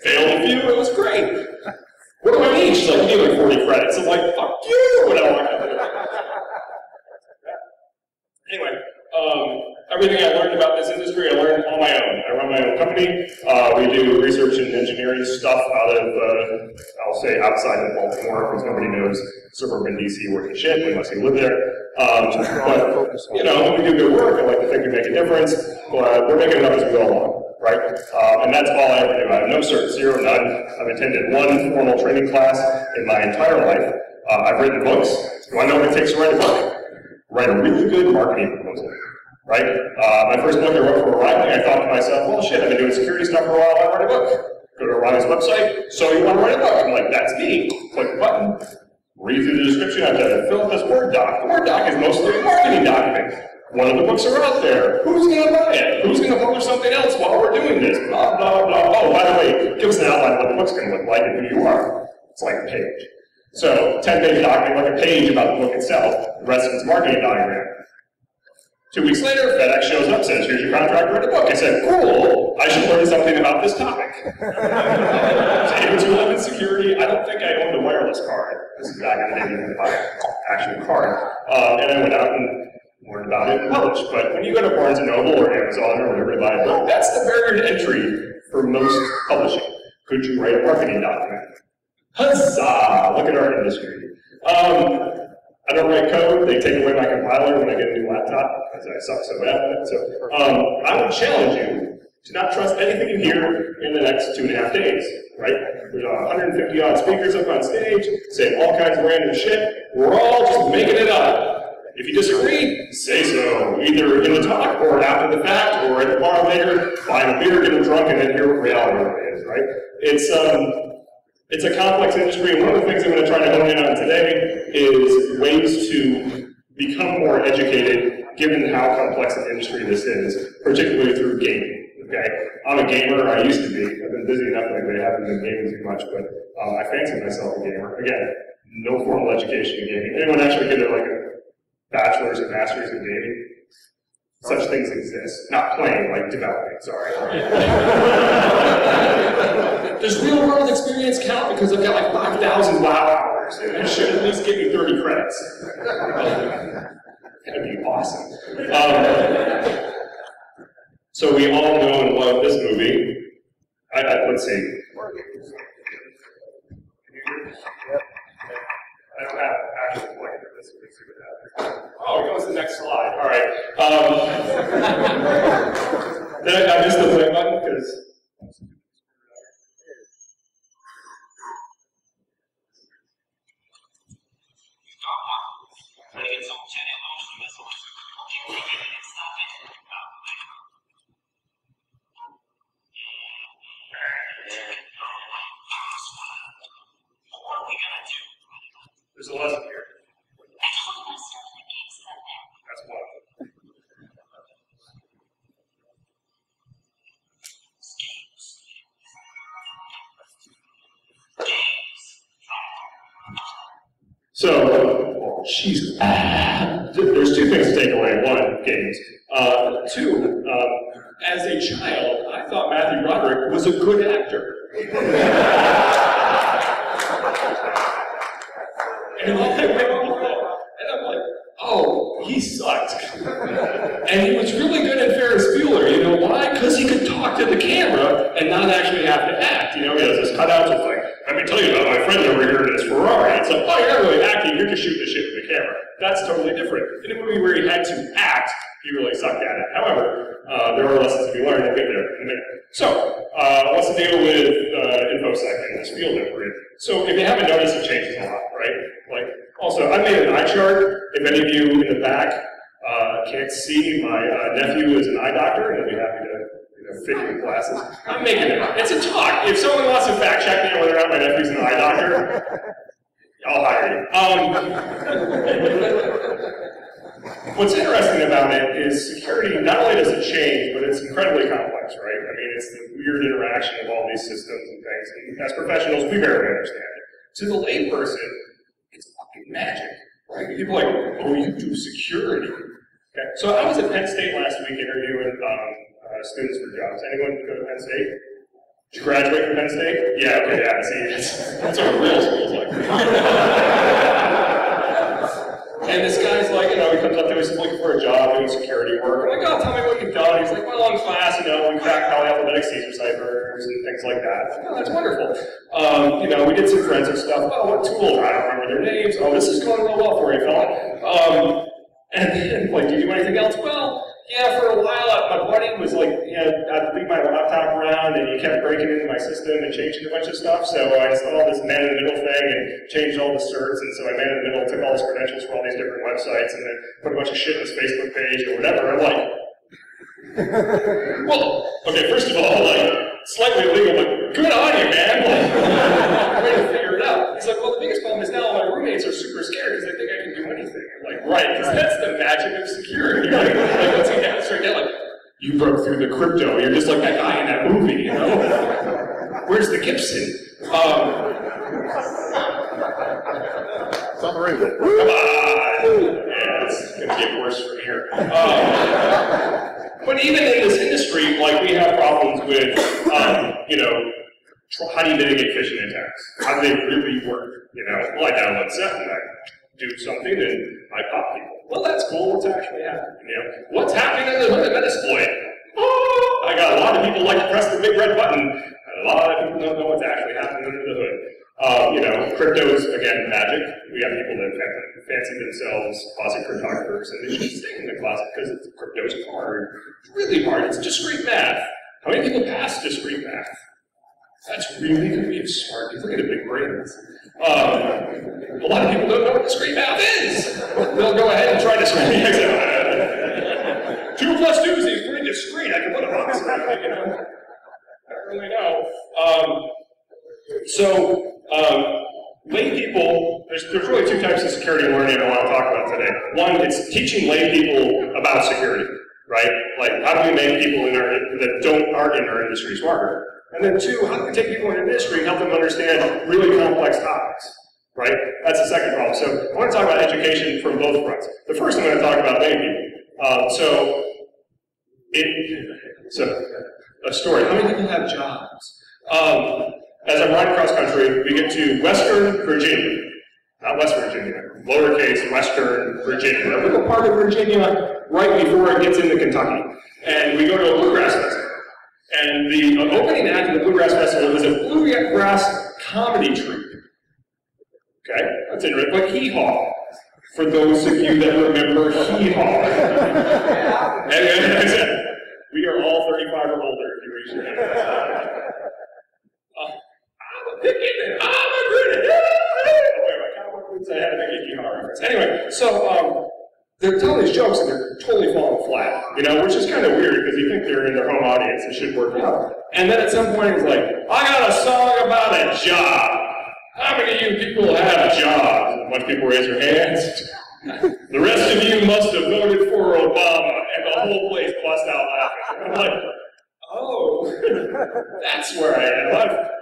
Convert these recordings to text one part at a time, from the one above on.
Failed a few, it was great. What do I need? She's like, you need like 40 credits. I'm like, fuck you, what I want to do. Anyway, everything I learned about this industry, I learned on my own. I run my own company. We do research and engineering stuff out of, I'll say outside of Baltimore, because nobody knows suburban DC worth of shit unless you live there. But, you know, we do good work. I like to think we make a difference, but we're making it up as we go along, right? And that's all I ever do. I have no cert, zero, none. I've attended one formal training class in my entire life. I've written books. Do I know what it takes to write a book? Write a really good marketing proposal, right? My first book I wrote for O'Reilly, I thought to myself, well, shit, I've been doing security stuff for a while, I'll write a book. Go to O'Reilly's website, so you want to write a book? I'm like, that's me. Click the button, read through the description, I've done it, fill out this Word doc. The Word doc is mostly a marketing document. One of the books are out there. Who's going to buy it? Who's going to publish something else while we're doing this? Blah, blah, blah. Oh, by the way, give us an outline of what the book's going to look like and who you are. It's like a page. So, 10-page document, like a page about the book itself. The rest of it's marketing diagram. 2 weeks later, FedEx shows up, says, here's your contract, write a book. I said, cool, I should learn something about this topic. To live in security, I don't think I owned a wireless card. This is back in the day when you buy an actual card. And I went out and learned about it and published. But when you go to Barnes & Noble or Amazon or whatever to buy a book, that's the barrier to entry for most publishing. Could you write a marketing document? Huzzah! Look at our industry. I don't write code. They take away my compiler when I get a new laptop because I suck so bad at it. So I would challenge you to not trust anything you hear in the next 2.5 days, right? There's 150 odd speakers up on stage saying all kinds of random shit. We're all just making it up. If you disagree, say so, either in the talk or after the fact or at the bar later, buying a beer, getting drunk, and then hear what reality really is, right? It's a complex industry, and one of the things I'm going to try to hone in on today is ways to become more educated given how complex an industry this is, particularly through gaming. Okay, I'm a gamer, I used to be. I've been busy enough lately, I haven't been gaming too much, but I fancy myself a gamer. Again, no formal education in gaming. Anyone actually get like a bachelor's or master's in gaming? Such things exist. Not playing, like developing, sorry. Does real world experience count? Because I've got like 5,000 WoW hours, and it should at least give me 30 credits. That'd be awesome. So we all know and love this movie. Let's see. I don't have an actual play for this. Let's see what happens. Oh, it goes to the next slide. All right. Did I miss the play button? Because there's a lesson here. That's one. So, there's two things to take away. One, games. Two, as a child, I thought Matthew Broderick was a good actor. And I'm like, oh, he sucked. And he was really good at Ferris Bueller. You know why? Because he could talk to the camera and not actually have to act. You know, he has this cutout just like, let me tell you about my friend over here in his Ferrari. It's like, oh, you're not really acting, you're just shooting the shit with the camera. That's totally different. In a movie where he had to act, he really sucked at it. However, there are lessons to be learned. We'll get there in a minute. So, what's the deal with InfoSec and this field that we're in? So, if you haven't noticed, it changes a lot, right? Like, also, I made an eye chart. If any of you in the back can't see, my nephew is an eye doctor, and I'll be happy to fit your glasses. I'm making it. It's a talk. If someone wants to fact check me whether or not my nephew's an eye doctor, I'll hire you. What's interesting about it is security, not only does it change, but it's incredibly complex, right? I mean, it's the weird interaction of all these systems and things. And as professionals, we barely understand it. To the layperson, it's fucking magic, right? People are like, oh, you do security. Okay. So I was at Penn State last week interviewing students for jobs. Anyone go to Penn State? Did you graduate from Penn State? Yeah, okay, yeah, see, that's what real school's like. And this guy's like, you know, he comes up to me, he's looking for a job, doing security work. I'm like, oh, tell me what you've done. He's like, well, in class, you know, we cracked polyalphabetic Caesar ciphers and things like that. Oh, that's wonderful. You know, we did some forensic stuff. Oh, what tools? I don't remember their names. Oh, this is going real well for you, fella. And then, like, do you do anything else? Well, yeah, for a while, my buddy was like, you know, I'd leave my laptop around and he kept breaking into my system and changing a bunch of stuff. So I installed this man in the middle thing and changed all the certs. And so I man in the middle took all his credentials for all these different websites and then put a bunch of shit on his Facebook page or whatever. I'm like, well, okay, first of all, like, slightly illegal, but good on you, man. Like, way to figure it out. He's like, well, the biggest problem is now my roommates are super scared because they think I can do anything. I'm like, right, because that's the magic of security. Right? Like, once you demonstrate that, like, you broke through the crypto. You're just like that guy in that movie, you know? Where's the Gibson? It's on the radio. Come on! Yeah, it's going to get worse from here. But even in this industry, like, we have problems with, you know, how do you mitigate phishing attacks? How do they really work? You know, well, I download set and I do something and I pop people. Well, that's cool. What's actually happening? You know, what's happening under the hood of Metasploit? Oh, I got a lot of people like to press the big red button. And a lot of people don't know what's actually happening under the hood. You know, crypto is, again, magic. We have people that fancy themselves closet cryptographers, and they should stay in the closet because crypto's hard. It's really hard. It's discrete math. How many people pass discrete math? That's really going to be smart. People get a big brains. A lot of people don't know what discrete math is. They'll go ahead and try discrete math. 2 plus 2 is pretty discrete. I can put a box around it, you know. I don't really know. Lay people, there's really 2 types of security learning I want to talk about today. One, it's teaching lay people about security, right? Like, how do we make people in our, that aren't in our industry smarter? And then 2, how do we take people in industry and help them understand really complex topics, right? That's the second problem. So I want to talk about education from both fronts. The first, I'm going to talk about lay people. So a story. How many people have jobs? As I'm riding cross country, we get to Western Virginia. Not West Virginia, lowercase Western Virginia. A little part of Virginia right before it gets into Kentucky. And we go to a bluegrass festival. And the opening act of the Bluegrass Festival was a bluegrass comedy troupe. Okay? That's interesting. Like Hee Haw. For those of you that remember Hee Haw. And we are all 35 or older if you raise your hand. I'm a picket and I'm a grinning. I had to make a Hee Haw reference. Anyway, so they're telling these jokes and they're totally falling flat, you know, which is kind of weird because you think they're in their home audience and should work out. And then at some point it's like, I got a song about a job. How many of you people have jobs? And a bunch of people raise their hands. The rest of you must have voted for Obama, and the whole place busts out laughing. I'm like, oh, that's where I am.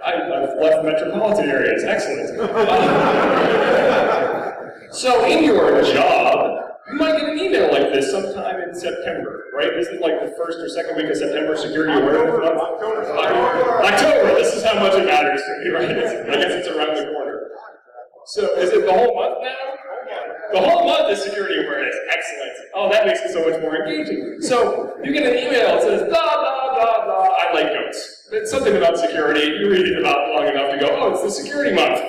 I've left metropolitan areas. Excellent. So in your job, you might get an email like this sometime in September, right? Isn't it like the 1st or 2nd week of September Security Awareness Month? October. This is how much it matters to me, right? I guess it's around the corner. So is it the whole month now? The whole month is security awareness. Excellent. Oh, that makes it so much more engaging. So you get an email that says, blah, blah, blah, blah. I like goats. It's something about security. You read it about long enough to go, oh, it's the security month.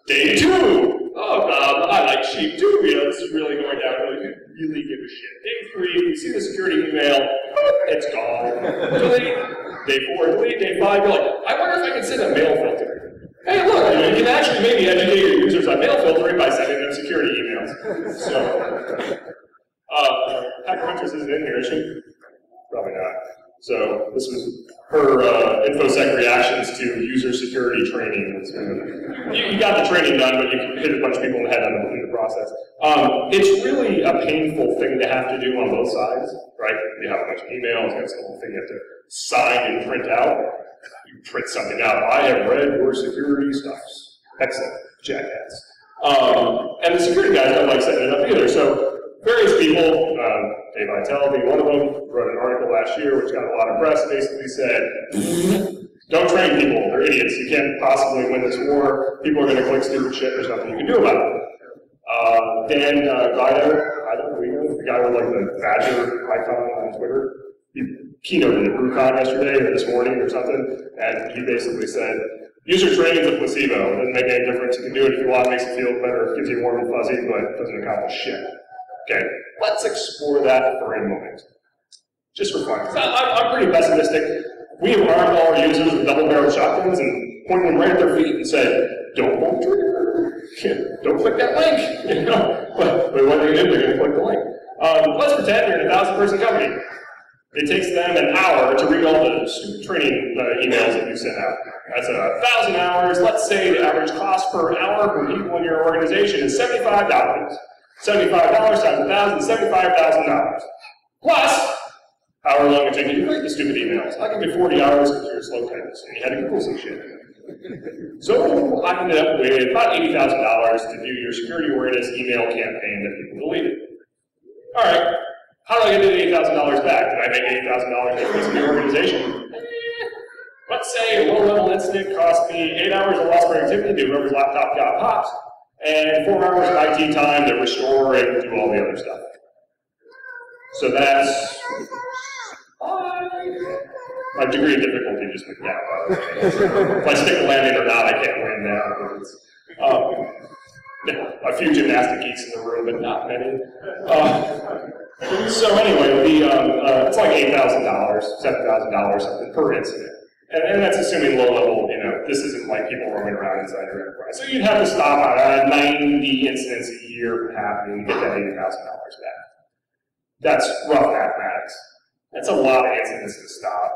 Day 2. Oh, I like sheep too. You know, this is really going down. Really give a shit. Day 3, you see the security email, it's gone. Delete. Day 4, delete. Day 5, you're like, I wonder if I can send a mail filter. Hey, look, you can actually maybe educate your users on mail filtering by sending them security emails. So, Hacker Huntress isn't in here, is she? Probably not. So this was her InfoSec reactions to user security training. You got the training done, but you hit a bunch of people in the head in the process. It's really a painful thing to have to do on both sides, right? You have a bunch of emails, that's the whole thing you have to sign and print out. You print something out. I have read your security stuffs. Excellent, jackass. And the security guys don't like setting it up either. So various people, Dave Vitale being one of them, wrote an article last year, which got a lot of press, basically said, don't train people, they're idiots, you can't possibly win this war, people are going to click stupid shit, there's nothing you can do about it. Dan the guy with like the badger icon on Twitter, he keynoted at DerbyCon yesterday or this morning or something, and he basically said, user training is a placebo, it doesn't make any difference, you can do it if you want, it makes you feel better, it gives you warm and fuzzy, but it doesn't accomplish shit. Okay, let's explore that for a moment. Just for fun. I'm pretty pessimistic. We have armed all our users with double-barreled shotguns and pointed them right at their feet and said, don't pull the trigger. Don't click that link. You know? But what they do, they're going to click the link. Let's pretend you're in a 1,000-person company. It takes them an hour to read all the stupid training emails that you sent out. That's 1,000 hours. Let's say the average cost per hour for people in your organization is $75. $75 times 1,000, $75,000. Plus, however long it takes you to write the stupid emails. I'll give you 40 hours because you're a slow typist and you had to Google some shit. So I ended up with about $80,000 to do your security awareness email campaign that people deleted. All right, how do I get the $80,000 back? Did I make $80,000 increase in the organization? Let's say a low-level incident cost me 8 hours of lost productivity to whoever's laptop got popped, and 4 hours of IT time to restore and do all the other stuff. So that's my degree of difficulty just went down. If I stick the landing or not, I can't win now. A few gymnastic geeks in the room, but not many. So anyway, it's like $8,000, $7,000 something per incident. And that's assuming low level, this isn't like people roaming around inside your enterprise. So you'd have to stop at 90 incidents a year from happening to get that $80,000 back. That's rough mathematics. That's a lot of incidents to stop.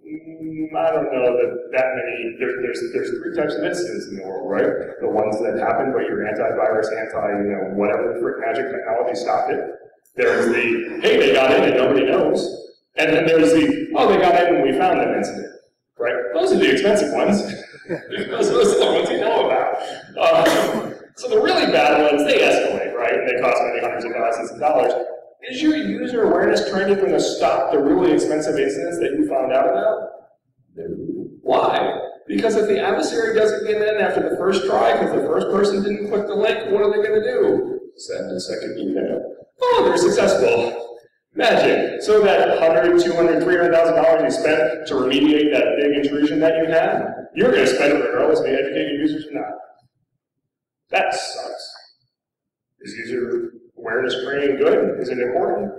I don't know that many, there's 3 types of incidents in the world, right? The ones that happen, but your antivirus, whatever the frick magic technology stopped it. There's the, hey, they got in and nobody knows. And then there's the, oh, they got in and we found them incident. Right? Those are the expensive ones. those are the ones you know about. So the really bad ones, they escalate, right? And they cost many hundreds of thousands of dollars. Is your user awareness training going to stop the really expensive incidents that you found out about? Why? Because if the adversary doesn't get in after the first try, because the first person didn't click the link, what are they going to do? Send a second email. Oh, they're successful. Magic. So that $100,000, $200,000, $300,000 you spent to remediate that big intrusion that you had, you're going to spend it regardless of the educated users or not. That sucks. Is user awareness training good? Is it important?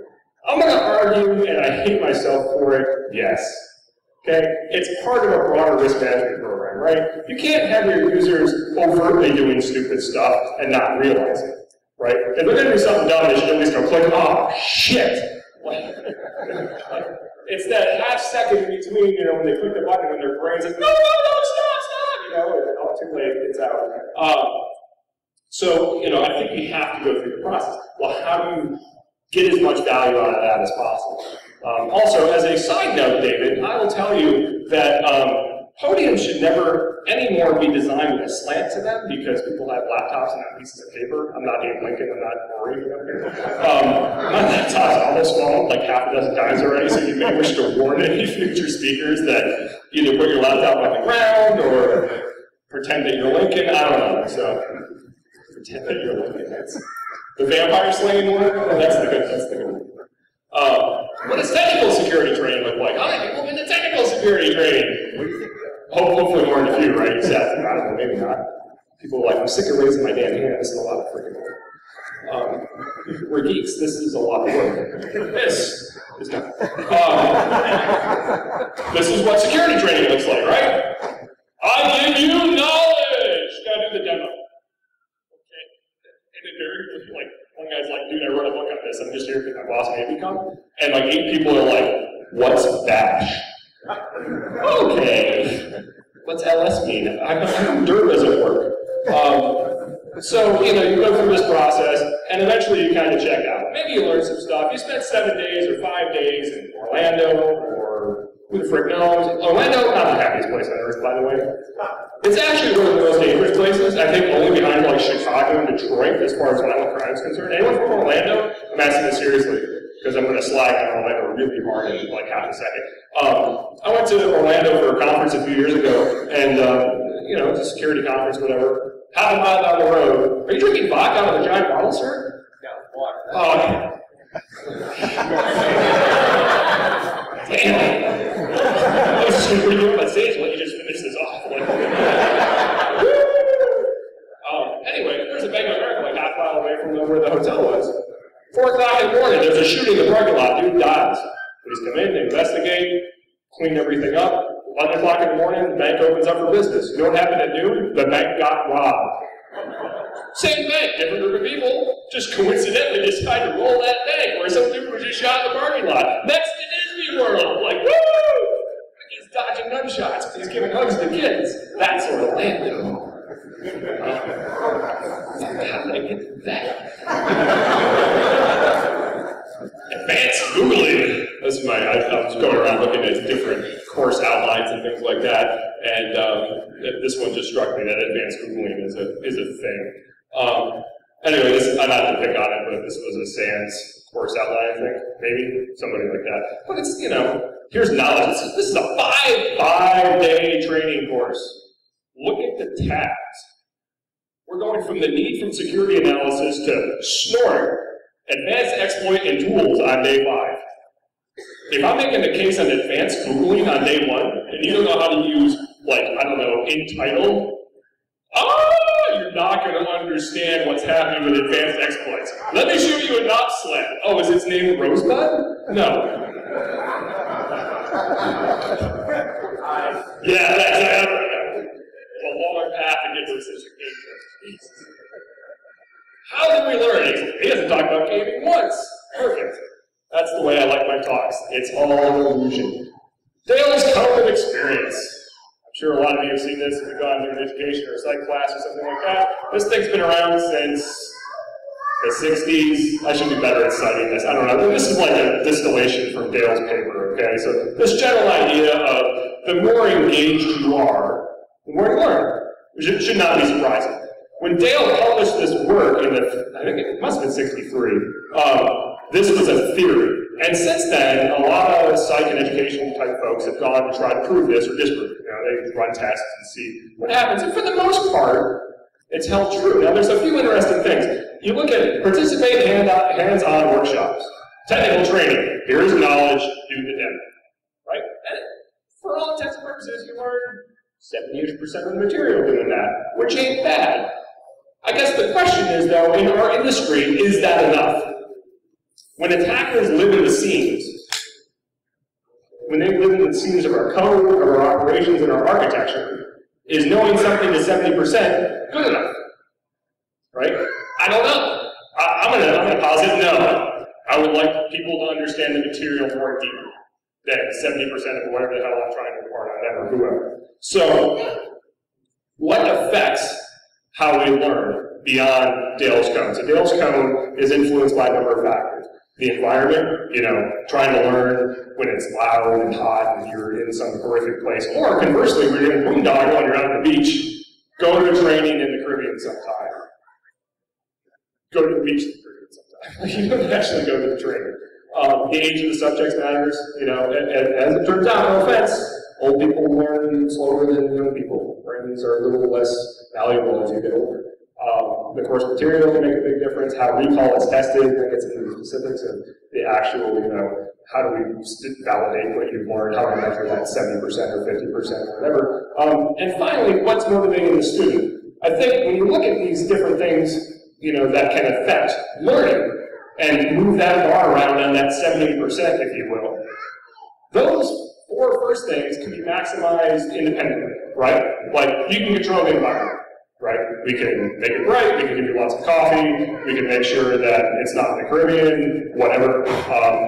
I'm going to argue, and I hate myself for it, yes. Okay? It's part of a broader risk management program, right? You can't have your users overtly doing stupid stuff and not realize it, right? If they're going to do something dumb, they should at least go click, oh, shit! It's that half second in between, when they click the button and their brain says, no, stop, and all too late, it's out. So, I think we have to go through the process. Well, how do you get as much value out of that as possible? Also, as a side note, David, I will tell you that podiums should never anymore be designed with a slant to them because people have laptops and not pieces of paper. I'm not Abe Lincoln, I'm not Rory up here. My laptop's almost fallen like half a dozen times already, so you may wish to warn any future speakers that either put your laptop on the ground or pretend that you're Lincoln. I don't know. So pretend that you're Lincoln. That's the vampire slaying one. That's the good one. What does technical security training look like? How many people have been to technical security training? Hopefully more than a few, right? Exactly. I don't know, maybe not. People are like, I'm sick of raising my damn hand. This is a lot of freaking work. We're geeks. This is a lot of work. This is not. This is what security training looks like, right? I give you knowledge. Gotta do the demo. Okay. And it very like one guy's like, dude, I wrote a book on this. I'm just here because my boss made me come. And like 8 people are like, what's bash? Okay. What's LS mean? I know Derb doesn't work. So, you go through this process, and eventually you kind of check out. Maybe you learn some stuff. You spent 7 days or 5 days in Orlando, or who the frick knows? Orlando, not the happiest place on earth, by the way. It's actually one of the most dangerous places. I think only behind like Chicago and Detroit, as far as violent crime is concerned. Anyone from Orlando? I'm asking this seriously. because I'm going to slide down Orlando really hard in like half a second. I went to Orlando for a conference a few years ago, and you know, it's a security conference, whatever. Half a mile down the road, are you drinking vodka out of a giant bottle, sir? No, water. Oh, okay. Damn. I was just going to bring you up on stage and let you just finish this off. Anyway, there's a Bank of America like half a mile away from where the hotel was. 4 o'clock in the morning, there's a shooting in the parking lot. Dude dies. Police come in, they investigate, clean everything up. 11 o'clock in the morning, the bank opens up for business. You know what happened at noon? The bank got robbed. Same bank, different group of people, just coincidentally decided to roll that bank where some dude was just shot in the parking lot. Next to Disney World, like, woo! He's dodging gunshots, he's giving hugs to kids. That's Orlando. How did I get to that? Advanced Googling. This is I was going around looking at different course outlines and things like that, and this one just struck me that advanced Googling is a thing. Anyway, I'm not to pick on it, but this was a SANS course outline, I think, maybe somebody like that. But it's, you know, here's knowledge. This is a five-day training course. Look at the tabs. We're going from the need from security analysis to snort, advanced exploit, and tools on day 5. If I'm making a case on advanced Googling on day 1, and you don't know how to use, like, I don't know, entitled, you're not going to understand what's happening with advanced exploits. Let me show you a knob sled. Oh, is its name Rosebud? No. Yeah, that's a long path to get to a sophistication. How do we learn? He hasn't talked about gaming once. Perfect. That's the way I like my talks. It's all illusion. Dale's cone of experience. I'm sure a lot of you have seen this if you've gone to an education or a psych class or something like that. This thing's been around since the 60s. I should be better at citing this. I don't know. This is like a distillation from Dale's paper, okay? So this general idea of the more engaged you are, the more you learn, which should not be surprising. When Dale published this work in I think it must have been 63, this was a theory. And since then, a lot of psych and education type folks have gone to try to prove this or disprove it. You know, they run tests and see what happens. And for the most part, it's held true. Now, there's a few interesting things. You look at participate hands-on workshops, technical training. Here's knowledge, do the demo, right? And for all intents and purposes, you learn 70% of the material doing that, which ain't bad. I guess the question is, though, in our industry, is that enough? When attackers live in the seams, when they live in the seams of our code, of our operations, and our architecture, is knowing something to 70% good enough? Right? I don't know. I'm gonna posit no. I would like people to understand the material more deeply than 70% of whatever the hell I'm trying to impart on them or whoever. So, what affects how we learn beyond Dale's cone? So Dale's cone is influenced by a number of factors. The environment, you know, trying to learn when it's loud and hot and you're in some horrific place. Or conversely, when you're in a boondoggle and you're out on the beach, go to a training in the Caribbean sometime. Go to the beach in the Caribbean sometime. You don't actually go to the training. The age of the subjects matters, you know, and as it turns out, no offense, old people learn slower than young people. Brains are a little less valuable as you get older. The course material can make a big difference. How recall is tested, that gets into the specifics of the actual, you know, how do we validate what you've learned, how do we measure that 70% or 50% or whatever. And finally, what's motivating the student? I think when you look at these different things, you know, that can affect learning and move that bar around on that 70%, if you will, those 4 first things can be maximized independently, right? Like, you can control the environment. Right? We can make it bright, we can give you lots of coffee, we can make sure that it's not in the Caribbean, whatever.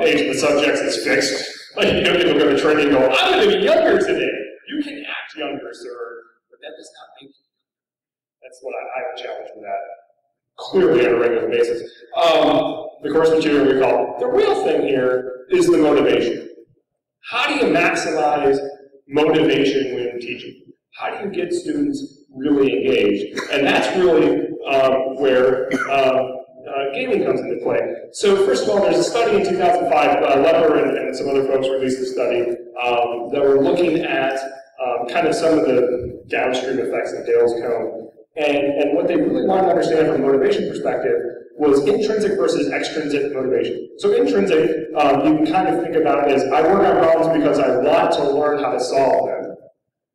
Age of the subjects is fixed. Like, you know, people go to training and go, I'm going to be younger today. You can act younger, sir, but that does not make you. That's what I have a challenge with that. Clearly on a regular basis. The course material we call the real thing here is the motivation. How do you maximize motivation when teaching? How do you get students really engaged? And that's really where gaming comes into play. So first of all, there's a study in 2005, Lepper and some other folks released a study that were looking at kind of some of the downstream effects of Dale's cone. And what they really wanted to understand from a motivation perspective was intrinsic versus extrinsic motivation. So intrinsic, you can kind of think about it as I work on problems because I want to learn how to solve them,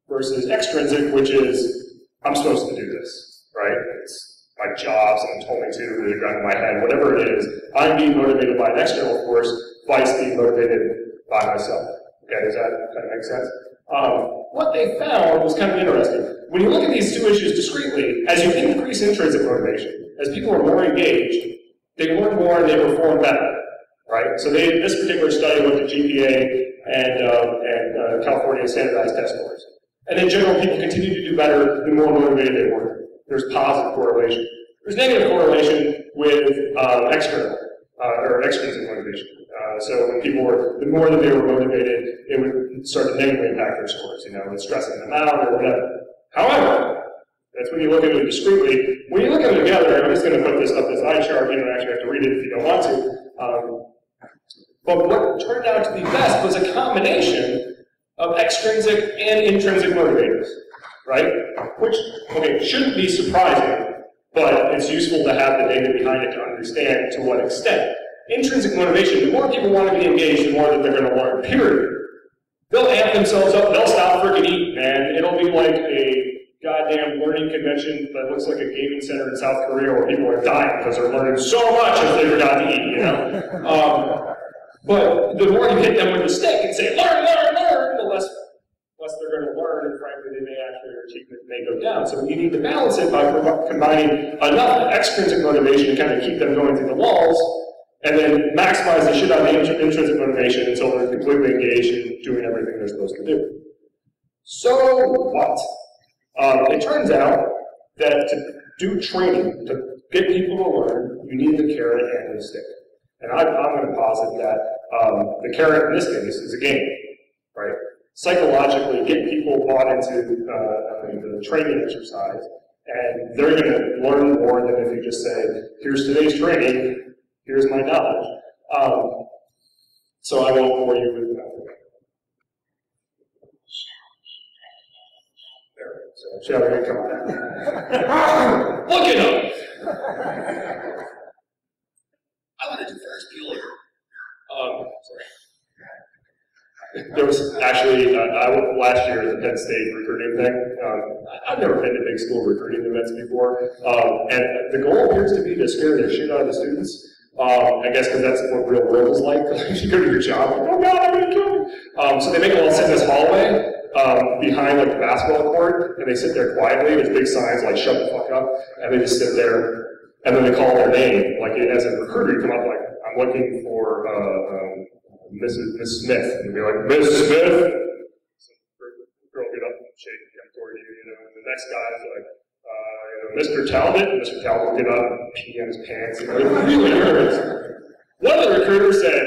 versus extrinsic, which is I'm supposed to do this, right? It's my job, someone told me to, there's a gun in my head, whatever it is. I'm being motivated by an external force, vice being motivated by myself. Okay, does that kind of make sense? What they found was kind of interesting. When you look at these two issues discretely, as you increase intrinsic motivation, as people are more engaged, they learn more and they perform better, right? So this particular study looked at GPA and California standardized test scores. And in general, people continue to do better the more motivated they were. There's positive correlation. There's negative correlation with external or extrinsic motivation. So when people were, the more that they were motivated, it would start to negatively impact their scores, you know, with stressing them out or whatever. However, that's when you look at it discretely. When you look at it together, I'm just going to put this up this eye chart. You don't actually have to read it if you don't want to. But what turned out to be best was a combination of extrinsic and intrinsic motivators, right? Which, okay, shouldn't be surprising, but it's useful to have the data behind it to understand to what extent. Intrinsic motivation, the more people want to be engaged, the more that they're going to learn, period. They'll amp themselves up, they'll stop freaking eating, man. It'll be like a goddamn learning convention that looks like a gaming center in South Korea where people are dying because they're learning so much as they forgot to eat, you know? But the more you hit them with the stick and say, learn, learn, learn, the less they're going to learn, and frankly, they may actually, their achievement may go down. So you need to balance it by combining enough extrinsic motivation to kind of keep them going through the walls, and then maximize the shit out of the intrinsic motivation until they're completely engaged in doing everything they're supposed to do. So what? It turns out that to do training, to get people to learn, you need the carrot and the stick. And I'm going to posit that the carrot in this case is a game, right? Psychologically, get people bought into the training exercise, and they're going to learn more than if you just say, here's today's training, here's my knowledge. So I won't bore you with that. There, so shall we come on? Look it up! I want to do Ferris Bueller. Sorry. There was actually, last year at the Penn State recruiting thing, I've never been to big school recruiting events before, and the goal appears to be to scare the shit out of the students. I guess because that's what real world is like. If you go to your job, like, oh god, I'm going to kill you. So they make them all sit in this hallway behind like the basketball court, and they sit there quietly. There's big signs like "shut the fuck up," and they just sit there, and then they call their name. Like as a recruiter, you come up like, "I'm looking for Miss Smith," and you'll be like, "Miss Smith." So the girl will get up and shake toward you, you know. And the next guy is like, Mr. Talbot, and Mr. Talbot will get up and pee on his pants. You know, they're really nervous. One of the recruiters said,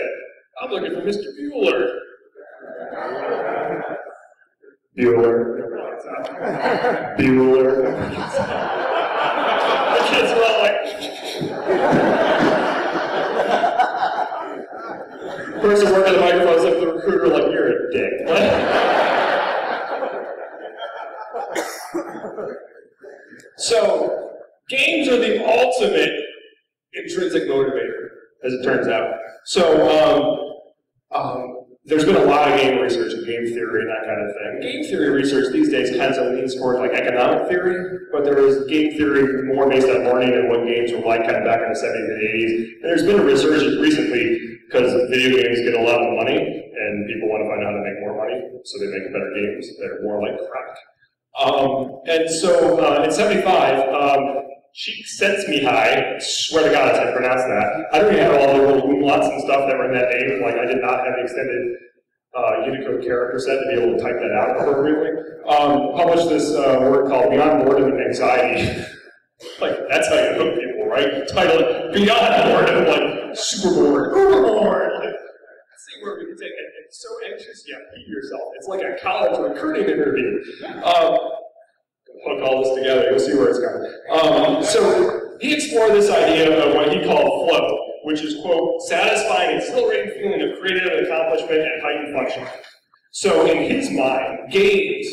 "I'm looking for Mr. Bueller." Bueller. Bueller. The kids were all like, the person working the microphone said to the recruiter, like, "You're a dick." So, games are the ultimate intrinsic motivator, as it turns out. So, there's been a lot of game research and game theory and that kind of thing. Game theory research these days kind of leans toward like economic theory, but there is game theory more based on learning and what games were like kind of back in the 70s and 80s. And there's been a resurgence recently because video games get a lot of money and people want to find out how to make more money, so they make better games that are more like crack. And so in 75, she sets me high. Swear to God, I pronounce that. I don't even have all the little umlauts and stuff that were in that name. Like I did not have the extended Unicode character set to be able to type that out appropriately. Published this work called Beyond Boredom and Anxiety. Like that's how you hook people, right? Title it Beyond Boredom, like super bored, uber bored. Like, see where we can take it. It's so anxious, you pee yourself. It's like a college recruiting interview. Hook all this together, you'll see where it's going. So he explored this idea of what he called flow, which is, quote, satisfying, exhilarating feeling of creative accomplishment and heightened function. So in his mind, games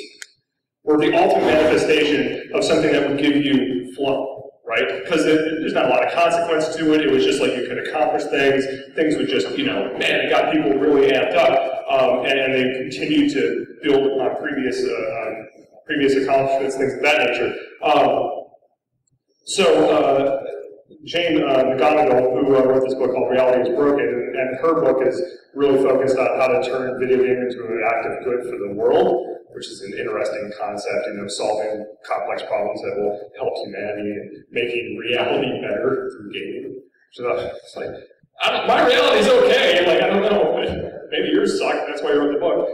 were the ultimate manifestation of something that would give you flow, right? Because there's not a lot of consequence to it. It was just like you could accomplish things. Things would just, man, it got people really amped up, and they continued to build upon previous accomplishments, things of that nature. Jane McGonigal, who wrote this book called Reality is Broken, and her book is really focused on how to turn video game into an act of good for the world, which is an interesting concept, solving complex problems that will help humanity and making reality better through gaming. So it's like, my reality's okay, like, I don't know, maybe yours sucked, that's why you wrote the book.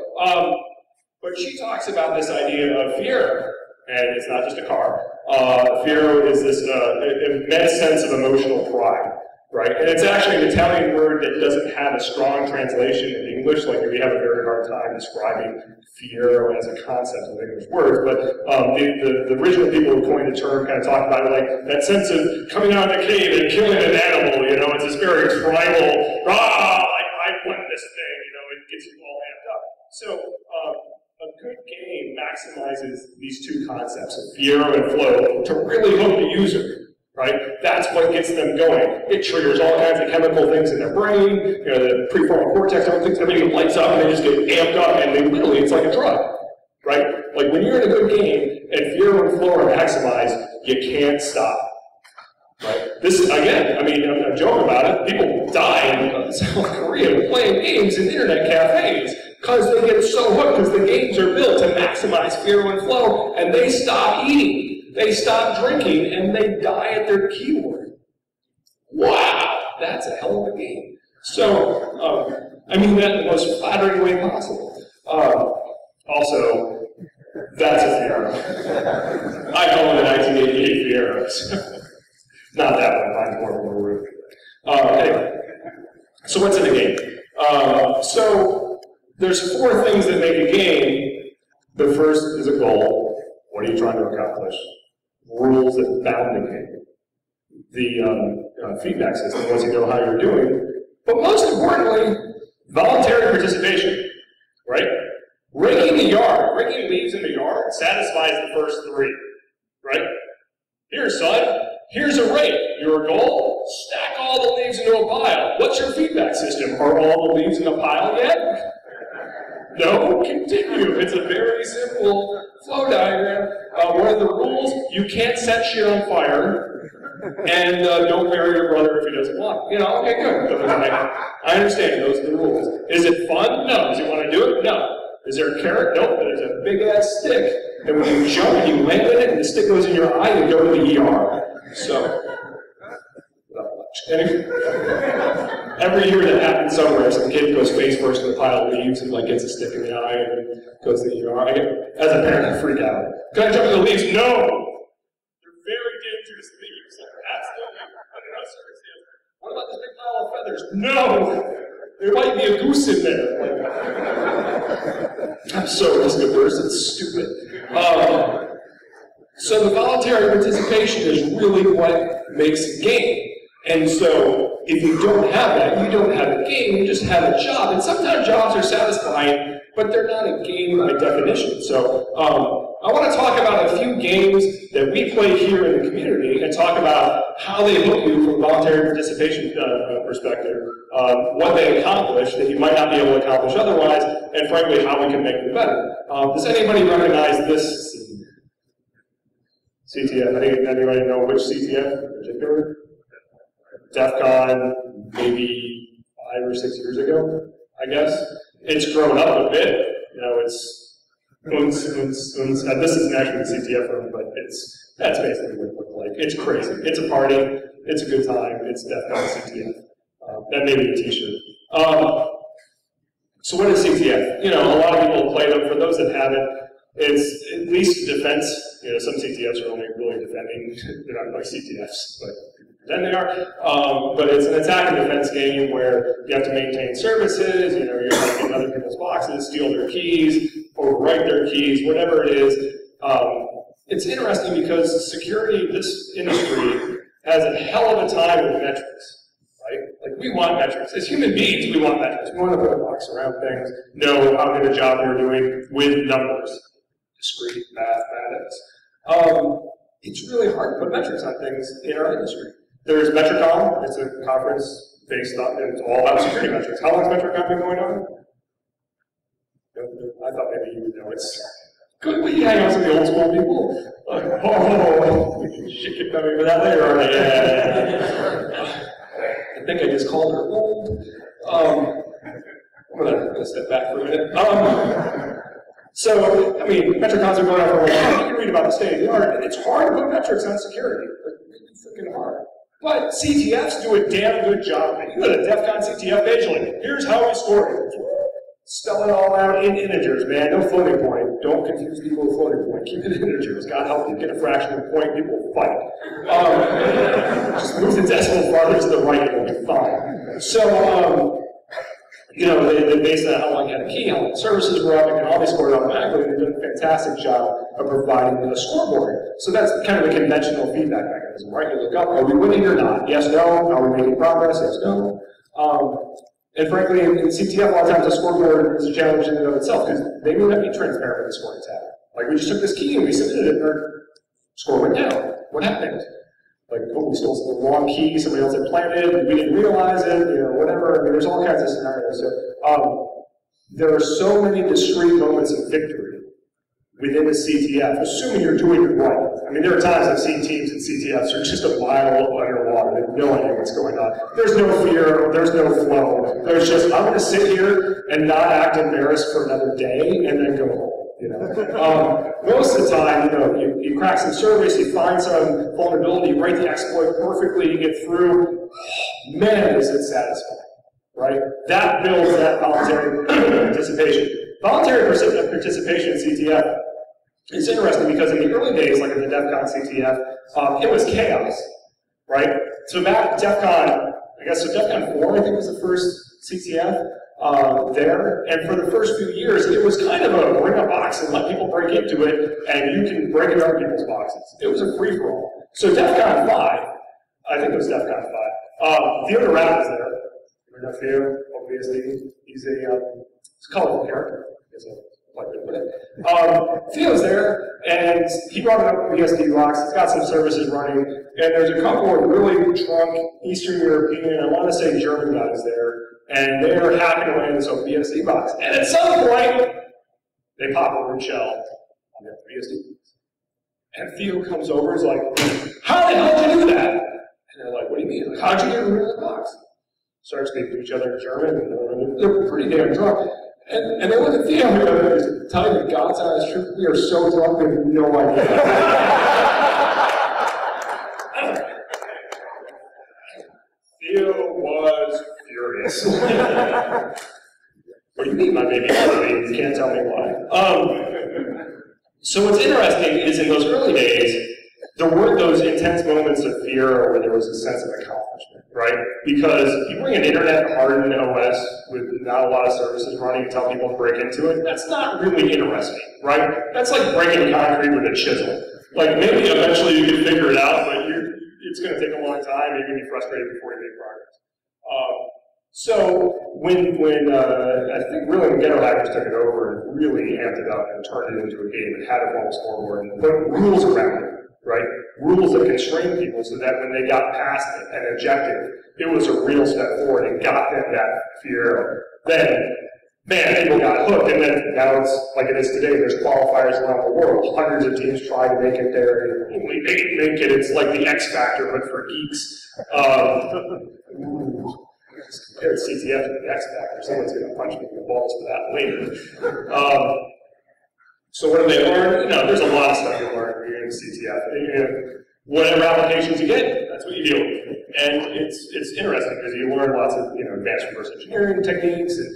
But she talks about this idea of fear, and it's not just a car. Fear is this immense sense of emotional pride, right? And it's actually an Italian word that doesn't have a strong translation in English. Like, we have a very hard time describing fear as a concept in English words, but the original people who coined the term kind of talk about it like that sense of coming out of the cave and killing an animal, it's this very tribal, I won this thing, it gets you all amped up. So, a good game maximizes these two concepts of fear and flow to really hook the user, right? That's what gets them going. It triggers all kinds of chemical things in their brain, the prefrontal cortex, everything lights up and they just get amped up and they literally, it's like a drug, right? Like when you're in a good game and fear and flow are maximized, you can't stop. Right? This, again, I'm joking about it. People die in South Korea playing games in internet cafes because they get so hooked because the games are built to maximize fear and flow, and they stop eating, they stop drinking, and they die at their keyboard. Wow, that's a hell of a game. So, that in the most flattering way possible. Also, that's a Fiero. I call it the 1988 Fieros. Not that one, mine's more of a roof. Anyway, so what's in a game? So there's 4 things that make a game. The first is a goal. What are you trying to accomplish? Rules that bound the game. The feedback system lets you know how you're doing. But most importantly, voluntary participation, right? Raking leaves in the yard satisfies the first 3, right? Here, son. Here's a rake. Your goal? Stack all the leaves into a pile. What's your feedback system? Are all the leaves in a pile yet? No? Continue. It's a very simple flow diagram. One of the rules, you can't set shit on fire, and don't marry your brother if he doesn't want it. Okay, good. I understand. Those are the rules. Is it fun? No. Does he want to do it? No. Is there a carrot? Nope. There's a big-ass stick. And when you jump and you land in it, and the stick goes in your eye, you go to the ER. So, not much. Every year that happens somewhere, some kid goes face first in a pile of leaves and gets a stick in the eye and goes to the ER. As a parent, I freak out. Can I jump in the leaves? No! They're very dangerous leaves. Absolutely. Under no circumstance. What about this big pile of feathers? No! There might be a goose in there. I'm so risk averse, it's stupid. So the voluntary participation is really what makes a game. And so if you don't have that, you don't have a game, you just have a job. And sometimes jobs are satisfying, but they're not a game by definition. So I want to talk about a few games that we play here in the community and talk about how they hook you from a voluntary participation perspective, what they accomplish that you might not be able to accomplish otherwise, and frankly, how we can make them better. Does anybody recognize this CTF? Anybody know which CTF in particular? DerbyCon, maybe 5 or 6 years ago, I guess. It's grown up a bit. It's this isn't actually the CTF room, but that's basically what it looked like. It's crazy. It's a party. It's a good time. It's DerbyCon CTF. That may be a T-shirt. So what is CTF? A lot of people play them. For those that haven't, it's at least defense. Some CTFs are only really defending. They're not like CTFs, but then they are. But it's an attack and defense game where you have to maintain services. You're going to get other people's boxes, steal their keys, overwrite their keys, whatever it is. It's interesting because security, this industry, has a hell of a time with metrics, right? Like, we want metrics. As human beings, we want metrics. We want to put a box around things, know how good a job they're doing with numbers, discrete mathematics. It's really hard to put metrics on things in our industry. There's DerbyCon. It's a conference based on, and it's all about security metrics. How long has DerbyCon been going on? I thought maybe you would know. It's good. We hang out with the old school people. Like, oh, shit, get coming for that later, aren't I? I think I just called her old. I'm gonna step back for a minute. So, I mean, DerbyCons are going on for a while. You can read about the state of the art, and it's hard to put metrics on security. It's freaking hard. But CTFs do a damn good job. You go to DEF CON CTF page, like, here's how we score it. Spell it all out in integers, man. No floating point. Don't confuse people with floating point. Keep it in integers. God help you get a fraction of a point, people will fight. Just move the decimal farther to the right, it'll be fine. So, you know, they based on how long you had a key, how many services were up, and can all be scored automatically. They've done a fantastic job of providing a scoreboard. So that's kind of a conventional feedback mechanism, right? You look up, are we winning or not? Yes, no. Are we making progress? Yes, no. And frankly, in CTF, a lot of times the scoreboard is a challenge in and of itself, because they may not be transparent with the scoring tab. Like, we just took this key and we submitted it, and our score went down. What happened? Like, oh, we stole the wrong key, somebody else had planted, we didn't realize it, you know, whatever. I mean, there's all kinds of scenarios. So, there are so many discrete moments of victory within the CTF, assuming you're doing it right. I mean, there are times I've seen teams in CTFs are just a mile underwater. They have no idea what's going on. There's no fear, there's no flow. There's just, I'm going to sit here and not act embarrassed for another day and then go home. You know? Most of the time, you know, you crack some service, you find some vulnerability, you write the exploit perfectly, you get through. Man, is it satisfying, right? That builds that voluntary participation. Voluntary participation in CTF is interesting because in the early days, like in the DEF CON CTF, it was chaos, right? So back DEF CON, I guess, so DEF CON 4, I think, was the first CTF there, and for the first few years, it was kind of a bring a box and let people break into it, and you can break into other people's boxes. It was a free-for-all. So DEF CON 5, I think it was DEF CON 5, Theo Rapp is there. You know Theo, obviously, he's a colorful character. Theo's there, and he brought it up with BSD rocks. It's got some services running, and there's a couple of really drunk Eastern European, I want to say German guys there, and they're hacking away in this open BSD box. And at some point, they pop a root shell on the BSD box. And Theo comes over and is like, how the hell did you do that? And they're like, what do you mean? Like, how'd you get rid of the box? Start speaking to each other in German, and they're pretty damn drunk. And they look at Theo and tell you God's honest truth, we are so drunk we have no idea. Theo was furious. What do you mean, my baby? You can't tell me why. So what's interesting is in those early days, there weren't those intense moments of fear where there was a sense of accomplishment, right? Because you bring an internet-hardened OS with not a lot of services running and tell people to break into it, that's not really interesting, right? That's like breaking concrete with a chisel. Like, maybe eventually you can figure it out, but it's going to take a long time, you're going to be frustrated before you make progress. So when I think really when Ghetto Hackers took it over and really amped it up and turned it into a game and had a formal scoreboard and put rules around it, right? Rules that constrain people so that when they got past it and ejected, it was a real step forward and got them that fear. Then, man, people got hooked, and then now it's like it is today. There's qualifiers around the world. Hundreds of teams try to make it there, and only 8 make it. It's like the X Factor, but for geeks. Compared CTF to the X Factor, someone's going to punch me in the balls for that later. So what do they learn? You know, there's a lot of stuff you learn when you're in CTF. You know, whatever applications you get, that's what you deal with. And it's interesting because you learn lots of advanced reverse engineering techniques and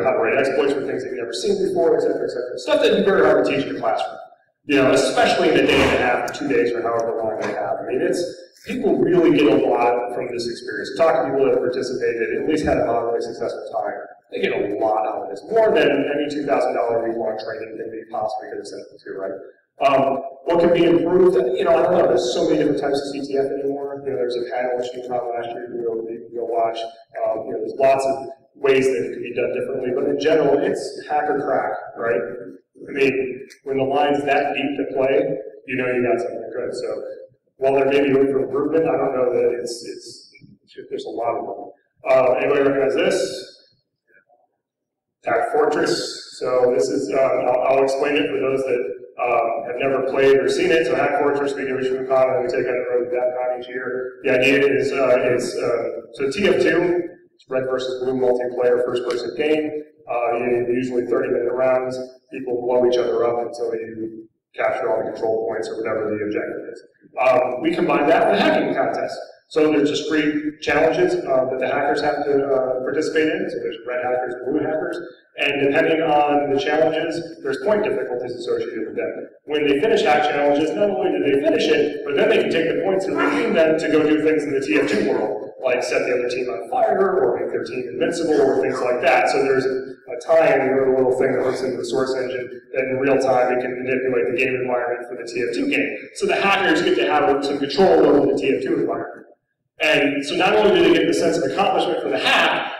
how to write exploits for things that you've never seen before, et cetera, et cetera. Stuff that'd be very hard to teach in a classroom. Especially in a day and a half or 2 days or however long they have. I mean, people really get a lot from this experience. Talk to people that have participated, at least had a moderately successful time. They get a lot out of this, more than any $2,000 week-long training thing that you possibly could have sent them to, right? What can be improved? You know, I don't know. There's so many different types of CTF anymore. You know, there's a panel which you caught last year. You can go watch. You know, there's lots of ways that it can be done differently. But in general, it's hack or crack, right? I mean, when the line's that deep to play, you know you got something good. So while there may be room for improvement, I don't know that there's a lot of them. Anybody recognize this? Hack Fortress. So this is, I'll explain it for those that have never played or seen it. So Hack Fortress, we do a DerbyCon and we take on the road to DerbyCon each year. The idea is, so TF2, it's red versus blue multiplayer first person game. Usually 30-minute rounds. People blow each other up until you capture all the control points or whatever the objective is. We combine that with a hacking contest. So there's discrete challenges that the hackers have to participate in. So there's red hackers and blue hackers. And depending on the challenges, there's point difficulties associated with them. When they finish hack challenges, not only do they finish it, but then they can take the points and redeem them to go do things in the TF2 world, like set the other team on fire, or make their team invincible, or things like that. So there's a tie-in, a little thing that hooks into the source engine that in real time it can manipulate the game environment for the TF2 game. So the hackers get to have some control over the TF2 environment. And so not only do they get the sense of accomplishment for the hack,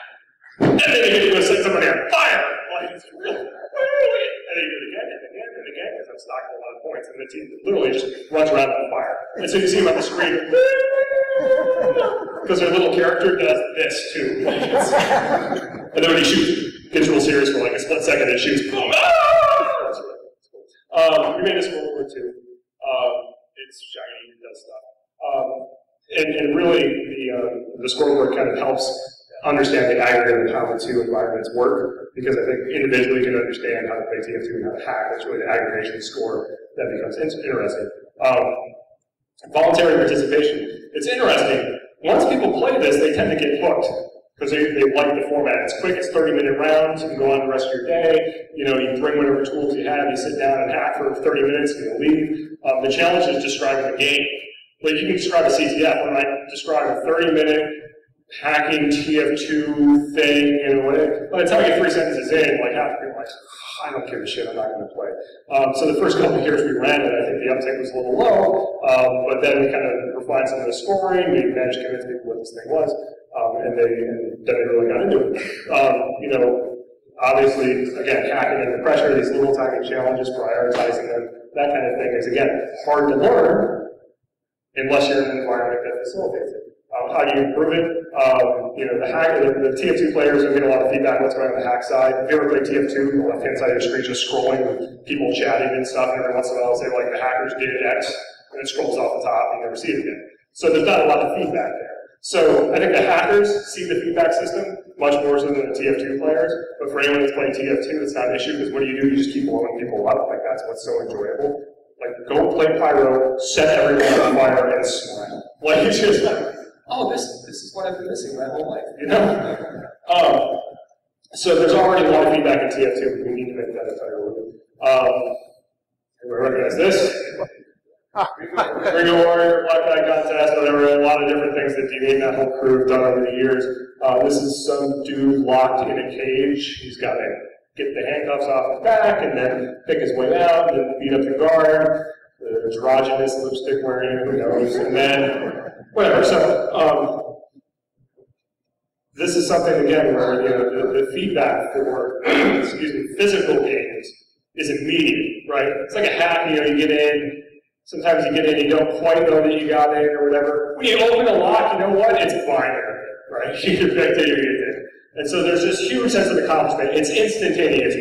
and then they get to go set somebody on fire. Like, it's really, and they do it again and again and again because I'm stocking a lot of points, and the team literally just runs around on fire. And so you see them on the screen, because their little character does this too. And then when he shoots, gets real serious for like a split second and shoots, boom, that's really cool. We made this World War II. It's shiny, it does stuff. And really, the scoreboard kind of helps understand the aggregate of how the two environments work, because I think individually you can understand how to play TF2 and how to hack. That's really the aggregation score that becomes interesting. Voluntary participation. It's interesting. Once people play this, they tend to get hooked, because they like the format. It's quick, it's 30-minute rounds, you can go on the rest of your day, you know, you bring whatever tools you have, you sit down and hack for 30 minutes, and you leave. The challenge is describing the game. But you can describe a CTF. When I describe a 30-minute hacking TF2 thing, you know, when I tell you 3 sentences in, like half the people are like, I don't give a shit, I'm not going to play. So the first couple of years we ran it, I think the uptake was a little low, but then we kind of refined some of the scoring, we managed to convince people what this thing was, and then they really got into it. You know, obviously, again, hacking under pressure, these little tiny challenges, prioritizing them, that kind of thing is, again, hard to learn, unless you're in an environment that facilitates it. How do you improve it? You know, the TF2 players will get a lot of feedback what's going on the hack side. If you ever play TF2, the left-hand side of your screen just scrolling with people chatting and stuff, and every once in a while they'll say, like, the hackers did X, and it scrolls off the top, and you never see it again. So there's not a lot of feedback there. So I think the hackers see the feedback system much more so than the TF2 players, but for anyone that's playing TF2, it's not an issue, because what do? You just keep blowing people up. Like, that's what's so enjoyable. Like, go play Pyro, set everyone on fire, and smile. Like, it's just like, oh, this is what I've been missing my whole life, you know? So there's already a lot of feedback in TF2, we need to make that entire loop. Everybody recognize this? Ring of Warrior, Black Knight Contest, whatever, a lot of different things that DB and that whole crew have done over the years. This is some dude locked in a cage. He's got to get the handcuffs off his back and then pick his way out and then beat up the guard, the androgynous lipstick wearing, who knows, and then whatever. So this is something, again, where, you know, the feedback for excuse me, physical games is immediate, right? It's like a hack, you know, you get in, sometimes you get in, you don't quite know that you got in or whatever. When you open a lock, you know what? It's binary, right? You get back to your in. And so there's this huge sense of accomplishment. It's instantaneous.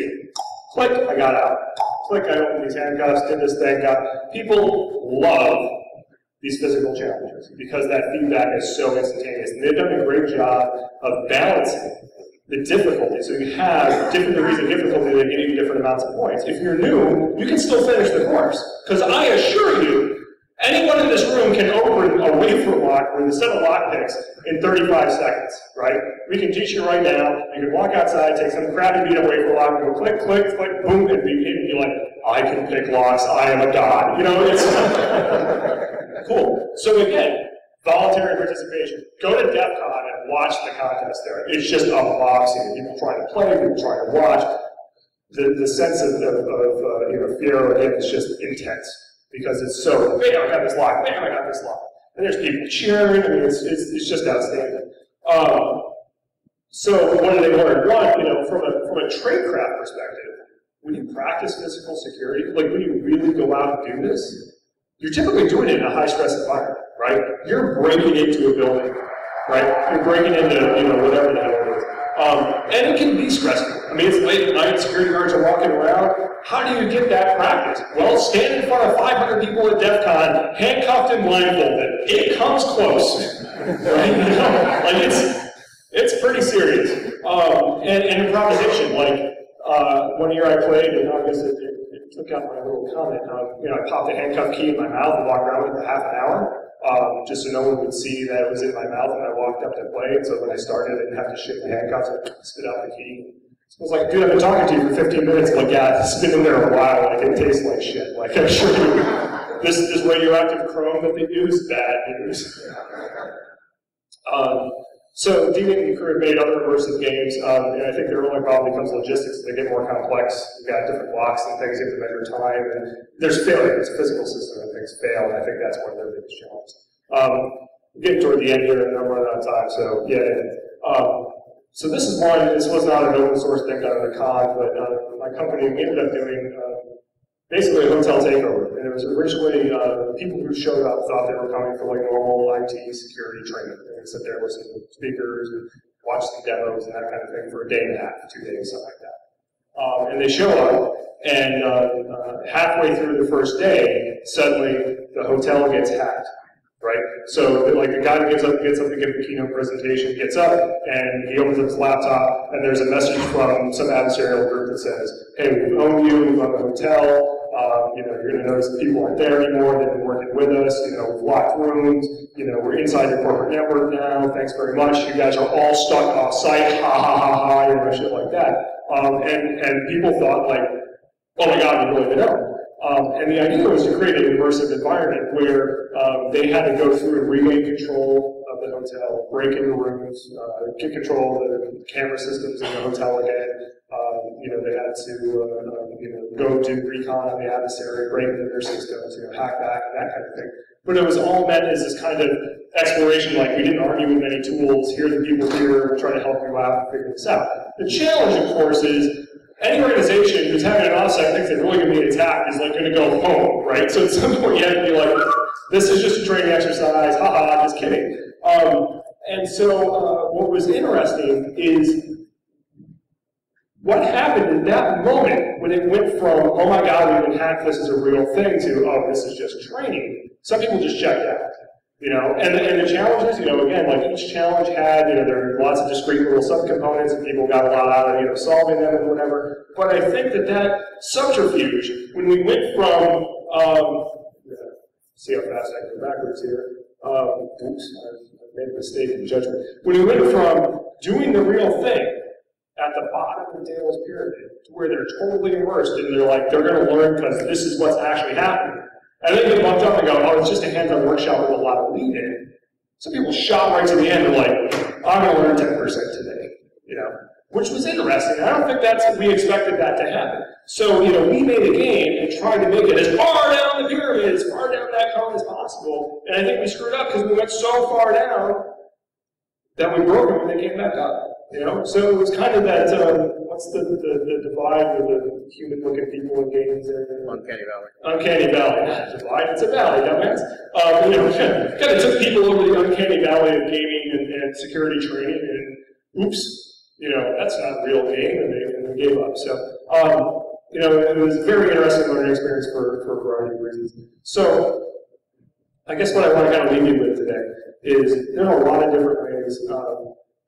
Click, I got out. Click, I opened these handcuffs, did this thing, People love these physical challenges because that feedback is so instantaneous. And they've done a great job of balancing the difficulty. So you have different degrees of difficulty that give you different amounts of points. If you're new, you can still finish the course. Because I assure you, anyone in this room can open a wafer lock with a set of lock picks in 35 seconds, right? We can teach you right now. You can walk outside, take some crappy beat up wafer lock, and go click, click, click, boom, and be like, I can pick locks, I am a god. You know, it's cool. So again, voluntary participation. Go to DerbyCon and watch the contest there. It's just unboxing. People trying to play, people trying to watch. the sense of fear again is just intense because it's so, bam, I got this lock, bam, I got this lock. And there's people cheering, I mean, it's just outstanding. So what do they learn? One, from a tradecraft perspective, when you practice physical security, like when you really go out and do this, you're typically doing it in a high-stress environment, right? You're breaking into a building, right? You're breaking into, whatever the hell it is. And it can be stressful. I mean, it's late at night, security guards are walking around. How do you get that practice? Well, stand in front of 500 people at DerbyCon, handcuffed and blindfolded. It comes close, right? Like it's pretty serious. And improvisation, like one year I played, and I guess it took out my little comment. I popped a handcuff key in my mouth and walked around with it for half an hour, just so no one would see that it was in my mouth when I walked up to play. And so when I started, I didn't have to shake the handcuffs and spit out the key. So I was like, dude, I've been talking to you for 15 minutes. Like, yeah, it's been in there a while. Like, it tastes like shit. Like, I'm sure this radioactive chrome that they use, bad news. So Deviant and crew have made other immersive games, and I think their only problem becomes logistics. They get more complex. You've got different blocks and things you have to measure time, and there's failure. It's a physical system, and things fail, and I think that's one of their biggest challenges. We're getting toward the end here, and I'm running out of time, so yeah. So this is one. This was not an open source thing done at a con, but my company, we ended up doing basically a hotel takeover. And it was originally people who showed up thought they were coming for like normal IT security training. They would sit there, listen to speakers, and watch the demos and that kind of thing for a day and a half, 2 days, something like that. And they show up, and halfway through the first day, suddenly the hotel gets hacked. Right? So, like, the guy who gets up to give a keynote presentation gets up, and he opens up his laptop, and there's a message from some adversarial group that says, hey, we've owned you, we've owned the hotel, you're going to notice that people aren't there anymore, they've been working with us, we've locked rooms, we're inside your corporate network now, thanks very much, you guys are all stuck off-site, ha ha ha ha, shit like that. And people thought, like, oh my God, we really know. And the idea was to create an immersive environment where they had to go through and regain control of the hotel, break into rooms, get control of the camera systems in the hotel again. They had to go do recon on the adversary, break into their systems, hack back, and that kind of thing. But it was all meant as this kind of exploration, like we didn't argue with many tools, here are the people here, we're trying to help you out and figure this out. The challenge, of course, is any organization who's having an offsite thinks they're really going to be attacked is like going to go home, right? So at some point you have to be like, this is just a training exercise, haha, just kidding. And so what was interesting is what happened in that moment when it went from, oh my God, we've been hacked, this is a real thing, to, oh, this is just training. Some people just checked out. And the challenges, again, like each challenge had, there were lots of discrete little subcomponents, and people got a lot out of, solving them and whatever. But I think that subterfuge, when we went from, see how fast I go backwards here. Oops, I made a mistake in judgment. When we went from doing the real thing at the bottom of Dale's pyramid to where they're totally immersed and they're going to learn because this is what's actually happening. And then they bumped up and go, oh, it's just a hands-on workshop with a lot of lead in. Some people shot right to the end and like, I'm going to learn 10% today, which was interesting. I don't think we expected that to happen. So, we made a game and tried to make it as far down the pyramid, as far down that cone as possible. And I think we screwed up because we went so far down that we broke them when they came back up. So it was kind of that, what's the divide with the human-looking people in games there? Uncanny Valley. Uncanny Valley. Not a divide, it's a valley, dumbass. Kind of took people over the uncanny valley of gaming and security training, and oops, that's not a real game, and they gave up. So, it was a very interesting learning experience for a variety of reasons. So, I guess what I want to kind of leave you with today is there are a lot of different ways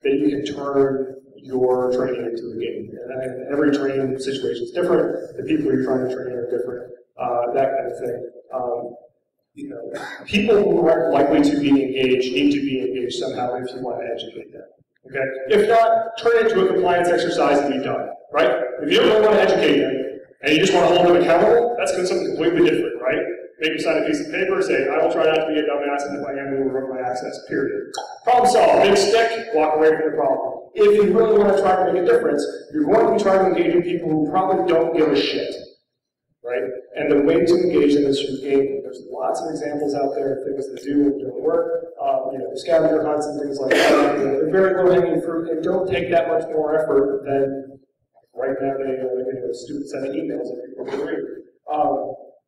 that you can turn your training into a game. And every training situation is different. The people you're trying to train are different. That kind of thing. People who aren't likely to be engaged need to be engaged somehow if you want to educate them. Okay? If not, turn it into a compliance exercise and be done. Right? If you don't want to educate them, and you just want to hold them accountable, that's going to be something completely different, right? Make them sign a piece of paper, say, I will try not to be a dumbass, and if I am, we will revoke my access, period. Problem solved. Big stick, walk away from the problem. If you really want to try to make a difference, you're going to be trying to engage with people who probably don't give a shit, right? And the way to engage them is through gaming. There's lots of examples out there of things that do and don't work. Scavenger hunts and things like that. They're very low-hanging fruit and don't take that much more effort than right now a stupid set of emails that people can read.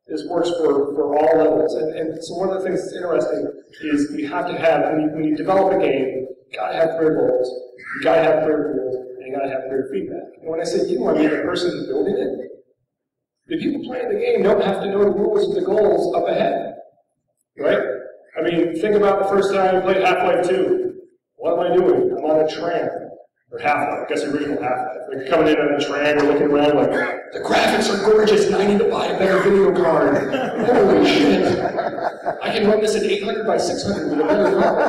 This works for all levels. And so one of the things that's interesting is you have to have, when you develop a game, you gotta have clear goals, you gotta have clear rules, and you gotta have clear feedback. And when I say you, I mean the person building it. The people playing the game don't have to know the rules and the goals up ahead, right? I mean, think about the first time you played Half-Life 2. What am I doing? I'm on a tram. Or Half-Life, I guess the original Half-Life. Like coming in on a tram, you're looking around like, the graphics are gorgeous and I need to buy a better video card. Holy shit. I can run this at 800 by 600 with a better card.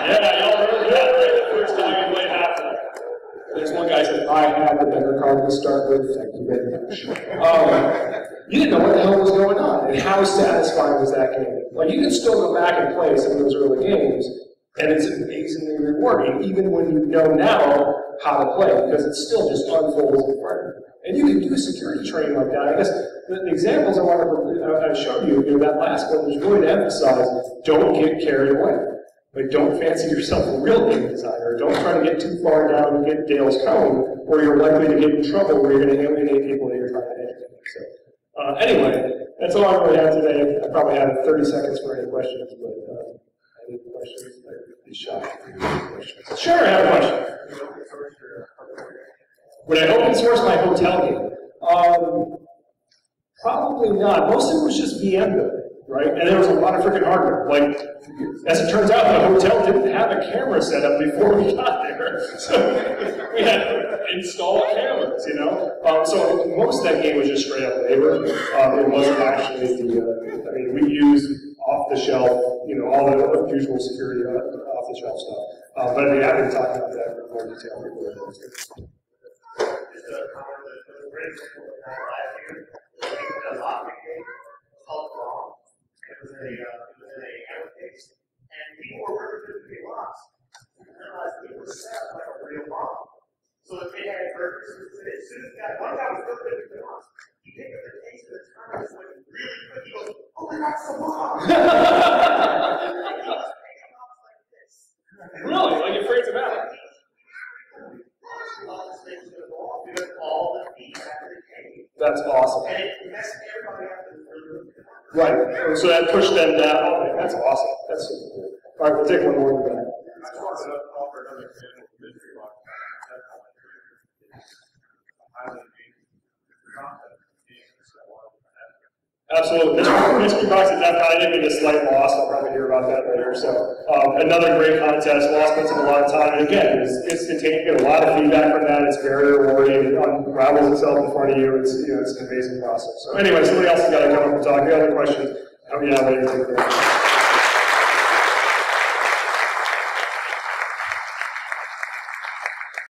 Yeah, y'all remember that, right? The first time you played Half-Life. There's one guy who said, I have the better card to start with. Thank you very much. You didn't know what the hell was going on, and how satisfying was that game? Like, you can still go back and play some of those early games, and it's amazingly rewarding, even when you know now how to play, because it still just unfolds in front of you. And you can do security training like that. I guess the examples I showed you, that last one was really to emphasize, don't get carried away. Like, don't fancy yourself a real game designer. Don't try to get too far down and get Dale's cone, or you're likely to get in trouble where you're going to alienate people that you're trying to educate. So, anyway, that's all I really have today. I probably have 30 seconds for any questions, but any questions? I'd be shocked if you have questions. Sure, I have a question. Would I open source my hotel game? Probably not. Most of it was just VM building, right? And there was a lot of freaking hardware. Like, as it turns out, the hotel didn't have a camera set up before we got there. So we had to install cameras, So most of that game was just straight up labor. It wasn't actually we used off-the-shelf, all the usual security off-the-shelf stuff. But I'd be happy to talk about that in more detail. And people were working through the lost. And realized it was set up like a real bomb. So if they had burgers, as soon as one guy was working through the lost, he picked up the case of the time and went really quick. He goes, oh my God, it's a bomb! And he was picking off like this. Really? Like it freaks him out? All the feedback of the cave. That's awesome. And it messed everybody up in the room. Right. So that pushed them down. Okay, that's awesome. That's super cool. All right, we'll take one more in the back. Absolutely. Mystery Box at DerbyCon, I did make a slight loss. I'll probably hear about that later. So another great contest. Lost spent a lot of time. And again, it's instantaneous. You get a lot of feedback from that. It's very rewarding. It unravels itself in front of you. It's an amazing process. So anyway, somebody else has got to come up and talk. If you have any questions, help me out later.